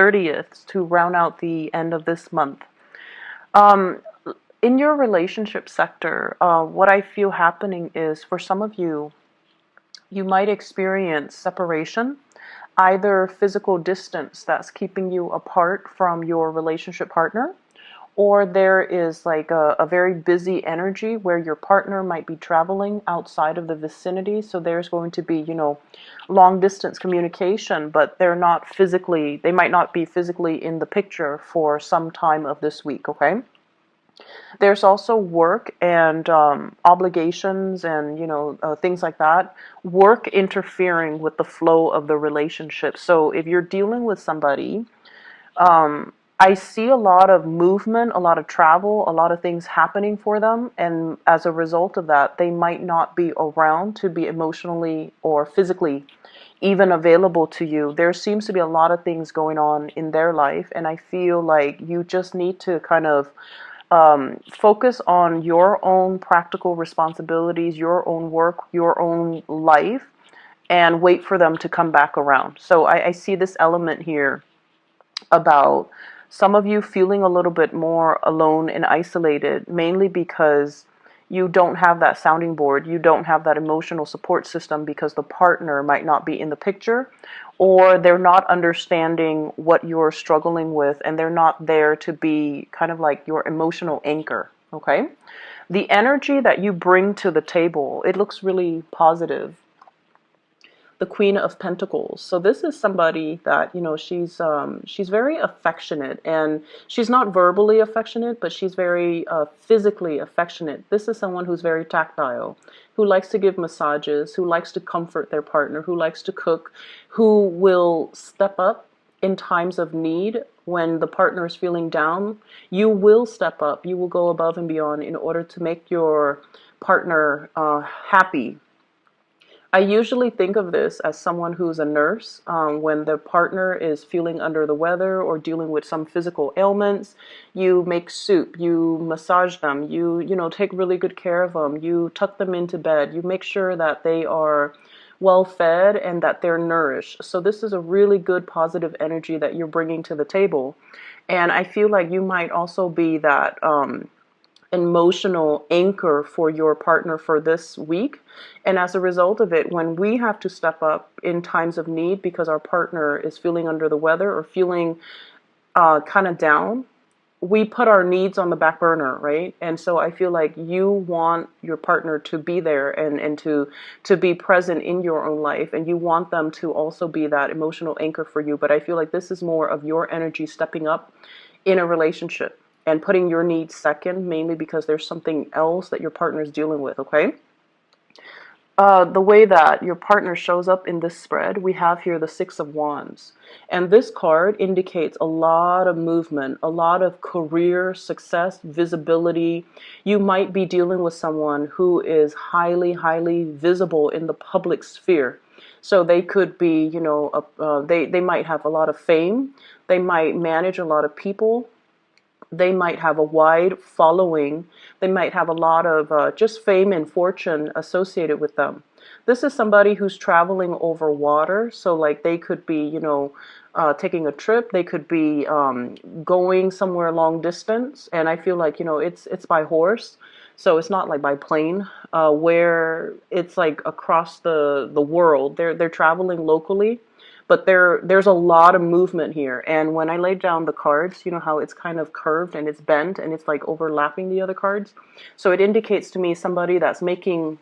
30th to round out the end of this month. Um, in your relationship sector, what I feel happening is for some of you, you might experience separation, either physical distance that's keeping you apart from your relationship partner, or there is like a very busy energy where your partner might be traveling outside of the vicinity. So there's going to be, long distance communication, but they might not be physically in the picture for some time of this week, okay? There's also work and obligations and things like that. Work interfering with the flow of the relationship. So if you're dealing with somebody, I see a lot of movement, a lot of travel, a lot of things happening for them, and as a result of that, they might not be around to be emotionally or physically even available to you. There seems to be a lot of things going on in their life, and I feel like you just need to kind of focus on your own practical responsibilities, your own work, your own life, and wait for them to come back around. So I see this element here about some of you feeling a little bit more alone and isolated, mainly because you don't have that sounding board, you don't have that emotional support system because the partner might not be in the picture, or they're not understanding what you're struggling with, and they're not there to be kind of like your emotional anchor, okay? The energy that you bring to the table, it looks really positive. The Queen of Pentacles. So this is somebody that, she's very affectionate, and she's not verbally affectionate, but she's very physically affectionate. This is someone who's very tactile, who likes to give massages, who likes to comfort their partner, who likes to cook, who will step up in times of need. When the partner is feeling down, you will step up, you will go above and beyond in order to make your partner happy. I usually think of this as someone who's a nurse. When the partner is feeling under the weather or dealing with some physical ailments, you make soup, you massage them, you take really good care of them, you tuck them into bed, you make sure that they are well fed and that they're nourished. So this is a really good positive energy that you're bringing to the table. And I feel like you might also be that emotional anchor for your partner for this week. And as a result of it, when we have to step up in times of need because our partner is feeling under the weather or feeling kind of down, we put our needs on the back burner, right? And so I feel like you want your partner to be there and to be present in your own life, and you want them to also be that emotional anchor for you. But I feel like this is more of your energy stepping up in a relationship and putting your needs second, mainly because there's something else that your partner is dealing with, okay? The way that your partner shows up in this spread, we have here the Six of Wands. And this card indicates a lot of movement, a lot of career success, visibility. You might be dealing with someone who is highly, highly visible in the public sphere. So they could be, they might have a lot of fame. They might manage a lot of people. They might have a wide following. They might have a lot of just fame and fortune associated with them. This is somebody who's traveling over water. So like they could be, taking a trip. They could be going somewhere long distance. And I feel like, it's by horse. So it's not like by plane, where it's like across the world. They're traveling locally. But there's a lot of movement here. And when I laid down the cards, you know how it's kind of curved and it's bent and it's like overlapping the other cards. So it indicates to me somebody that's making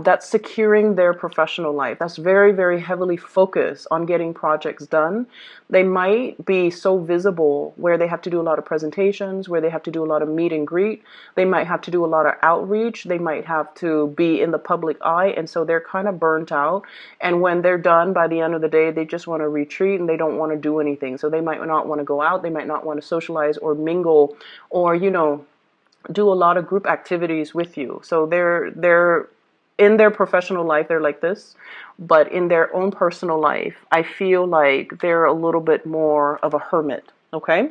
that's securing their professional life. That's very, very heavily focused on getting projects done. They might be so visible where they have to do a lot of presentations, where they have to do a lot of meet and greet. They might have to do a lot of outreach. They might have to be in the public eye. And so they're kind of burnt out. And when they're done, by the end of the day, they just want to retreat and they don't want to do anything. So they might not want to go out. They might not want to socialize or mingle or, do a lot of group activities with you. So they're in their professional life, they're like this, but in their own personal life, I feel like they're a little bit more of a hermit, okay?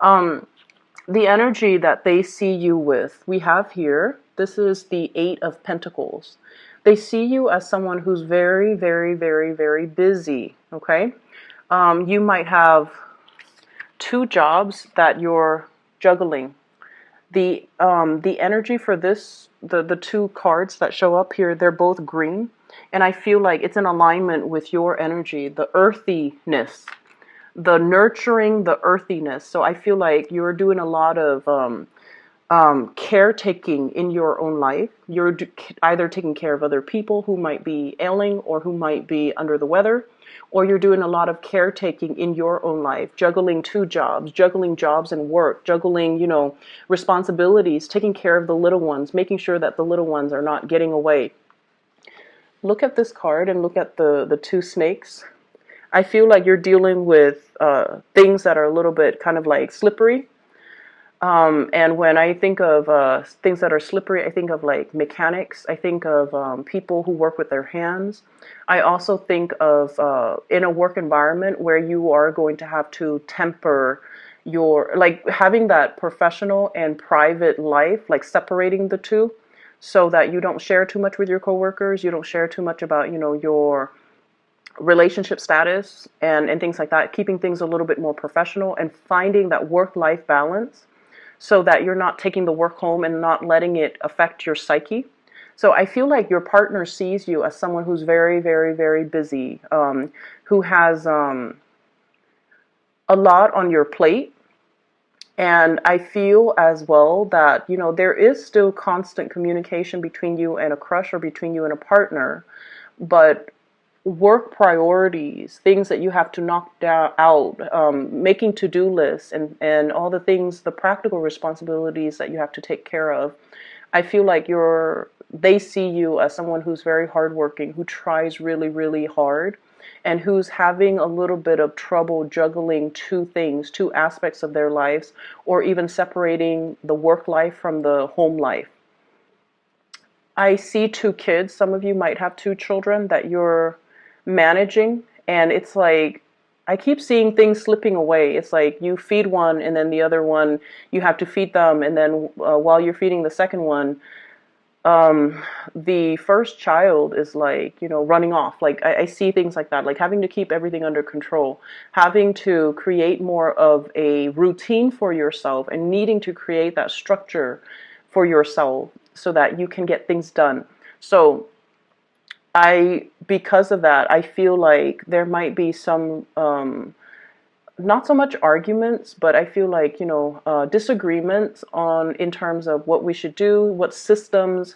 The energy that they see you with, we have here, this is the Eight of Pentacles. They see you as someone who's very, very, very, very busy, okay? You might have two jobs that you're juggling. The energy for this, the two cards that show up here, they're both green, and I feel like it's in alignment with your energy, the earthiness, the nurturing, the earthiness. So I feel like you're doing a lot of caretaking in your own life. You're either taking care of other people who might be ailing or who might be under the weather, or you're doing a lot of caretaking in your own life, juggling two jobs, juggling jobs and work, juggling, responsibilities, taking care of the little ones, making sure that the little ones are not getting away. Look at this card and look at the two snakes. I feel like you're dealing with things that are a little bit kind of like slippery. And when I think of things that are slippery, I think of like mechanics. I think of people who work with their hands. I also think of in a work environment where you are going to have to temper your, like having that professional and private life, like separating the two so that you don't share too much with your coworkers. You don't share too much about, your relationship status and things like that, keeping things a little bit more professional and finding that work-life balance so that you're not taking the work home and not letting it affect your psyche. So I feel like your partner sees you as someone who's very, very, very busy, who has a lot on your plate. And I feel as well that, there is still constant communication between you and a crush or between you and a partner, but work priorities, things that you have to knock out, making to-do lists and all the things, the practical responsibilities that you have to take care of. I feel like they see you as someone who's very hardworking, who tries really, really hard, and who's having a little bit of trouble juggling two things, two aspects of their lives, or even separating the work life from the home life. I see two kids. Some of you might have two children that you're managing, and it's like I keep seeing things slipping away. It's like you feed one and then the other one you have to feed them, and then while you're feeding the second one, the first child is like, running off. Like I see things like that, like having to keep everything under control, having to create more of a routine for yourself and needing to create that structure for yourself so that you can get things done. So because of that, I feel like there might be some, not so much arguments, but I feel like, disagreements in terms of what we should do, what systems,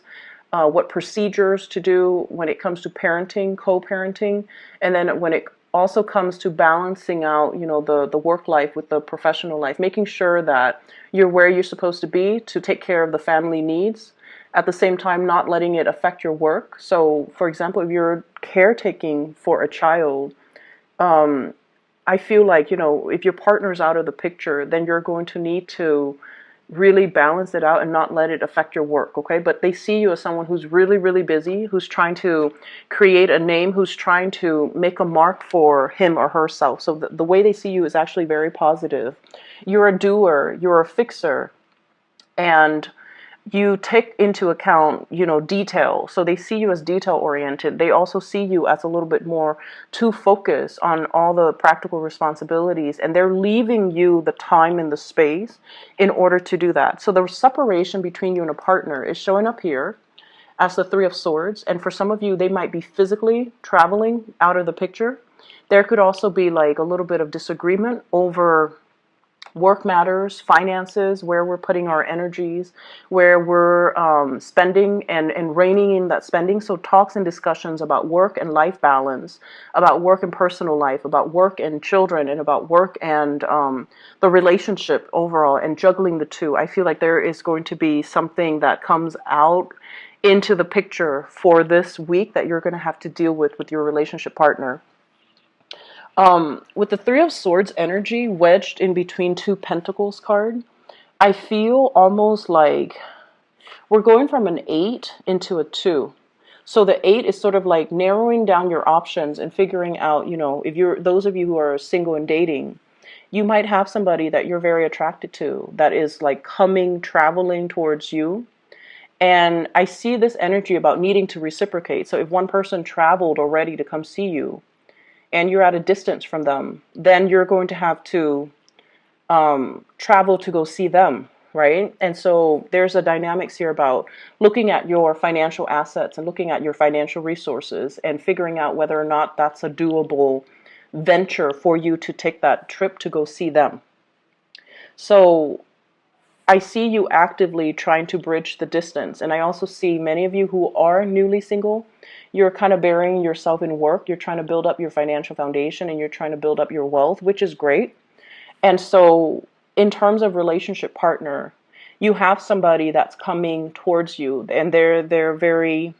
what procedures to do when it comes to parenting, co-parenting, and then when it also comes to balancing out, the work life with the professional life, making sure that you're where you're supposed to be to take care of the family needs, at the same time not letting it affect your work. So, for example, if you're caretaking for a child, I feel like, if your partner's out of the picture, then you're going to need to really balance it out and not let it affect your work, okay? But they see you as someone who's really, really busy, who's trying to create a name, who's trying to make a mark for him or herself. So the way they see you is actually very positive. You're a doer, you're a fixer, and you take into account, detail. So they see you as detail oriented. They also see you as a little bit more to focus on all the practical responsibilities, and they're leaving you the time and the space in order to do that. So the separation between you and a partner is showing up here as the Three of Swords. And for some of you, they might be physically traveling out of the picture. There could also be like a little bit of disagreement over work matters, finances, where we're putting our energies, where we're spending and reining in that spending. So talks and discussions about work and life balance, about work and personal life, about work and children, and about work and the relationship overall, and juggling the two. I feel like there is going to be something that comes out into the picture for this week that you're going to have to deal with your relationship partner. With the Three of Swords energy wedged in between two Pentacles card, I feel almost like we're going from an 8 into a 2. So the 8 is sort of like narrowing down your options and figuring out, if you're those of you who are single and dating, you might have somebody that you're very attracted to that is like traveling towards you. And I see this energy about needing to reciprocate. So if one person traveled already to come see you, and you're at a distance from them, then you're going to have to travel to go see them, right? And so there's a dynamics here about looking at your financial assets and looking at your financial resources and figuring out whether or not that's a doable venture for you to take that trip to go see them. So I see you actively trying to bridge the distance. And I also see many of you who are newly single, you're kind of burying yourself in work. You're trying to build up your financial foundation and you're trying to build up your wealth, which is great. And so in terms of relationship partner, you have somebody that's coming towards you, and they're very,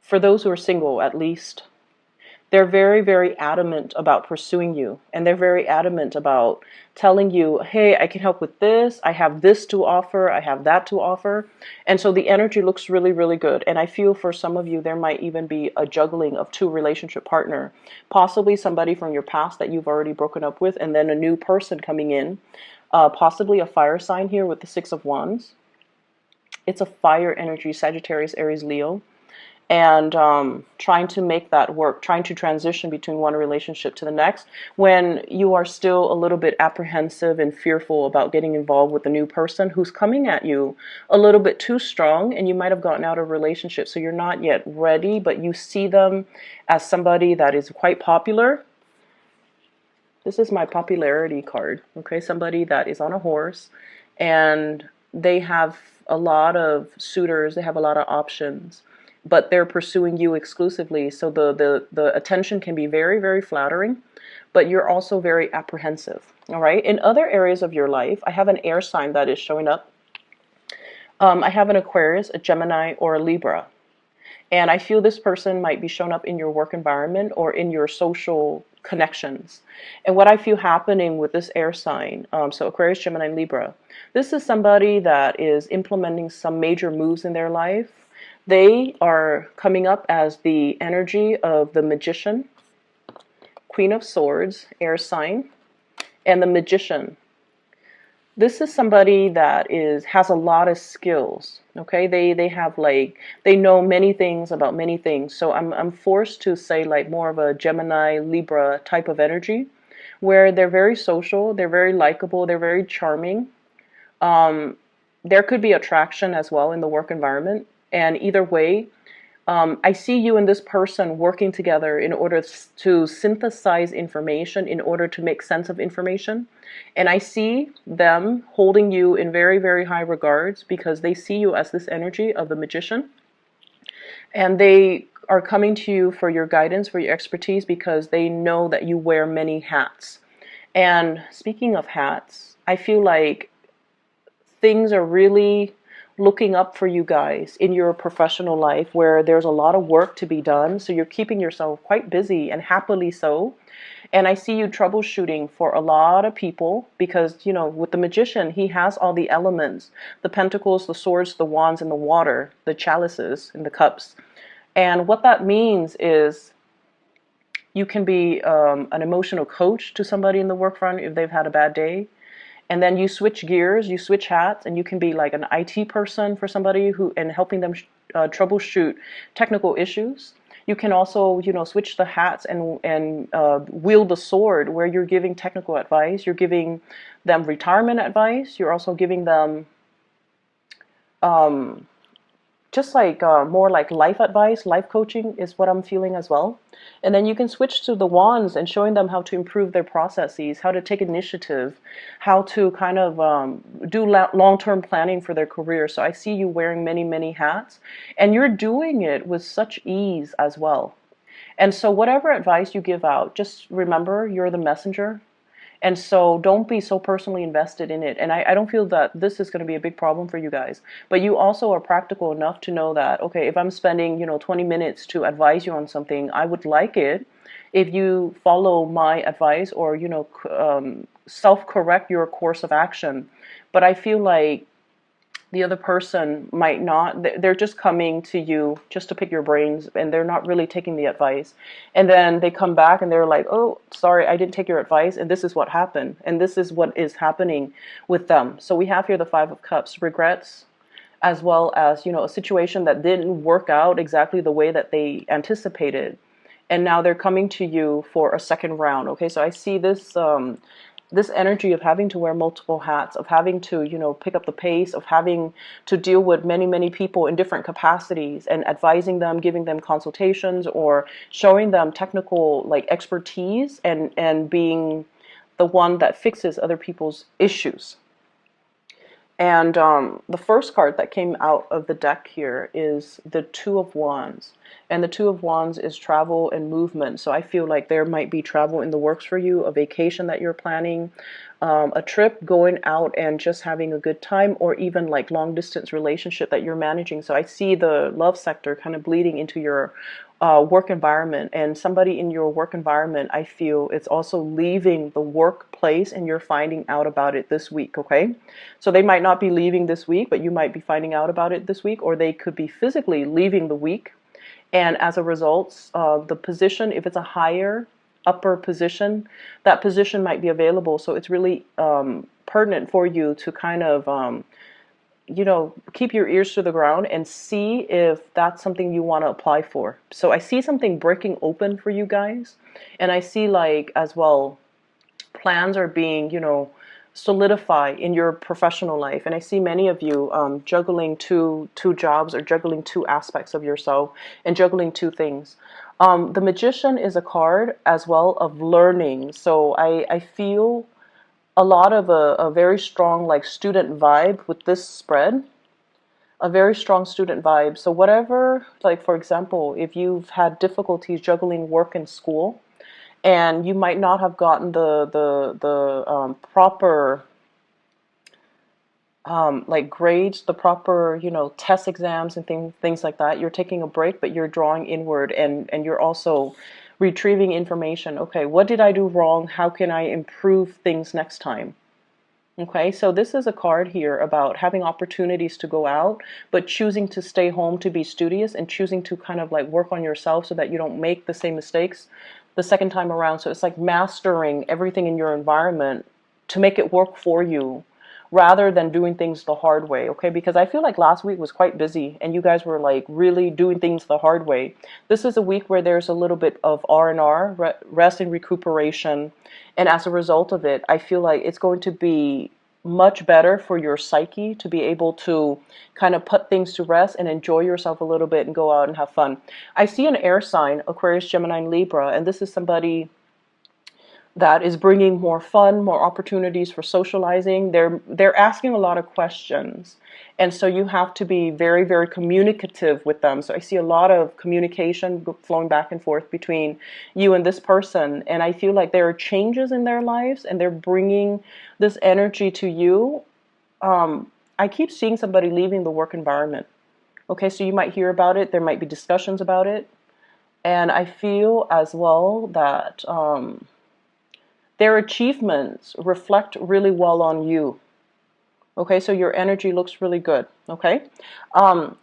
for those who are single at least, they're very, very adamant about pursuing you. And they're very adamant about telling you, hey, I can help with this. I have this to offer. I have that to offer. And so the energy looks really, really good. And I feel for some of you, there might even be a juggling of two relationship partner, possibly somebody from your past that you've already broken up with, and then a new person coming in, possibly a fire sign here with the Six of Wands. It's a fire energy, Sagittarius, Aries, Leo. And trying to make that work, trying to transition between one relationship to the next when you are still a little bit apprehensive and fearful about getting involved with a new person who's coming at you a little bit too strong, and you might have gotten out of a relationship, so you're not yet ready, but you see them as somebody that is quite popular. This is my popularity card, okay? Somebody that is on a horse, and they have a lot of suitors, they have a lot of options, but they're pursuing you exclusively. So the attention can be very, very flattering, but you're also very apprehensive, all right? In other areas of your life, I have an air sign that is showing up. I have an Aquarius, a Gemini, or a Libra. And I feel this person might be shown up in your work environment or in your social connections. And what I feel happening with this air sign, so Aquarius, Gemini, Libra, this is somebody that is implementing some major moves in their life. They are coming up as the energy of the Magician, Queen of Swords, air sign, and the Magician. This is somebody that has a lot of skills. Okay, they have they know many things about many things. So I'm forced to say more of a Gemini, Libra type of energy, where they're very social, they're very likable, they're very charming. There could be attraction as well in the work environment. And either way, I see you and this person working together in order to synthesize information, in order to make sense of information. And I see them holding you in very, very high regards because they see you as this energy of the Magician. And they are coming to you for your guidance, for your expertise, because they know that you wear many hats. And speaking of hats, I feel like things are really looking up for you guys in your professional life where there's a lot of work to be done. So you're keeping yourself quite busy, and happily so. And I see you troubleshooting for a lot of people because, with the Magician, he has all the elements, the pentacles, the swords, the wands, and the water, the chalices and the cups. And what that means is you can be an emotional coach to somebody in the work front if they've had a bad day. And then you switch gears, you switch hats, and you can be like an IT person for somebody and helping them troubleshoot technical issues. You can also, switch the hats and wield the sword where you're giving technical advice. You're giving them retirement advice. You're also giving them just more like life advice, life coaching is what I'm feeling as well. And then you can switch to the wands and showing them how to improve their processes, how to take initiative, how to kind of do long-term planning for their career. So I see you wearing many, many hats, and you're doing it with such ease as well. And so whatever advice you give out, just remember you're the messenger. And so don't be so personally invested in it. And I don't feel that this is going to be a big problem for you guys. But you also are practical enough to know that, okay, if I'm spending, 20 minutes to advise you on something, I would like it if you follow my advice or, self-correct your course of action. But I feel like the other person might not, they're just coming to you just to pick your brains, and they're not really taking the advice. And then they come back and they're like, oh, sorry, I didn't take your advice, and this is what happened, and this is what is happening with them. So we have here the Five of Cups, regrets, as well as, a situation that didn't work out exactly the way that they anticipated. and now they're coming to you for a second round. Okay, so I see this this energy of having to wear multiple hats, of having to, you know, pick up the pace, of having to deal with many people in different capacities and advising them, giving them consultations, or showing them technical like expertise, and being the one that fixes other people's issues. And the first card that came out of the deck here is the Two of Wands. And the Two of Wands is travel and movement. So I feel like there might be travel in the works for you, a vacation that you're planning, a trip, going out and just having a good time, or even like long distance relationship that you're managing. So I see the love sector kind of bleeding into your work environment, and somebody in your work environment, I feel, it's also leaving the workplace and you're finding out about it this week. Okay, so they might not be leaving this week, but you might be finding out about it this week, or they could be physically leaving the week, and as a result, the position, if it's a higher upper position, that position might be available. So it's really pertinent for you to kind of you know, keep your ears to the ground and see if that's something you want to apply for. So I see something breaking open for you guys, and I see like as well plans are being, you know, solidify in your professional life. And I see many of you juggling two jobs, or juggling two aspects of yourself, and juggling two things. The Magician is a card as well of learning. So I feel a lot of a very strong like student vibe with this spread, a very strong student vibe. So whatever, like for example, if you've had difficulties juggling work and school, and you might not have gotten the proper like grades, the proper, you know, test exams and things like that. You're taking a break, but you're drawing inward, and you're also retrieving information. Okay, what did I do wrong? How can I improve things next time? Okay, so this is a card here about having opportunities to go out, but choosing to stay home to be studious, and choosing to kind of like work on yourself so that you don't make the same mistakes the second time around. So it's like mastering everything in your environment to make it work for you, rather than doing things the hard way. Okay, because I feel like last week was quite busy and you guys were like really doing things the hard way. This is a week where there's a little bit of R&R, rest and recuperation, and as a result of it, I feel like it's going to be much better for your psyche to be able to kind of put things to rest and enjoy yourself a little bit and go out and have fun. I see an air sign, Aquarius, Gemini, and Libra, and this is somebody that is bringing more fun, more opportunities for socializing. They're asking a lot of questions, and so you have to be very communicative with them. So I see a lot of communication flowing back and forth between you and this person, and I feel like there are changes in their lives, and they're bringing this energy to you. I keep seeing somebody leaving the work environment. Okay, so you might hear about it. There might be discussions about it, and I feel as well that their achievements reflect really well on you. Okay, so your energy looks really good. Okay,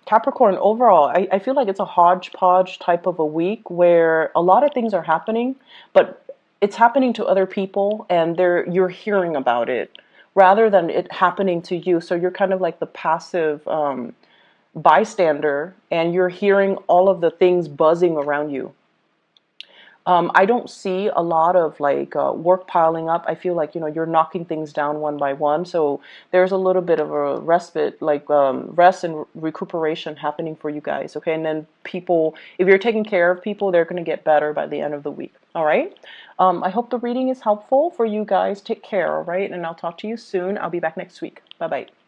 Capricorn, overall, I feel like it's a hodgepodge type of a week where a lot of things are happening, but it's happening to other people, and you're hearing about it rather than it happening to you. So you're kind of like the passive bystander, and you're hearing all of the things buzzing around you. I don't see a lot of like work piling up. I feel like, you know, you're knocking things down one by one. So there's a little bit of a respite, like rest and recuperation happening for you guys. Okay, and then people, if you're taking care of people, they're going to get better by the end of the week. All right. I hope the reading is helpful for you guys. Take care. All right, and I'll talk to you soon. I'll be back next week. Bye bye.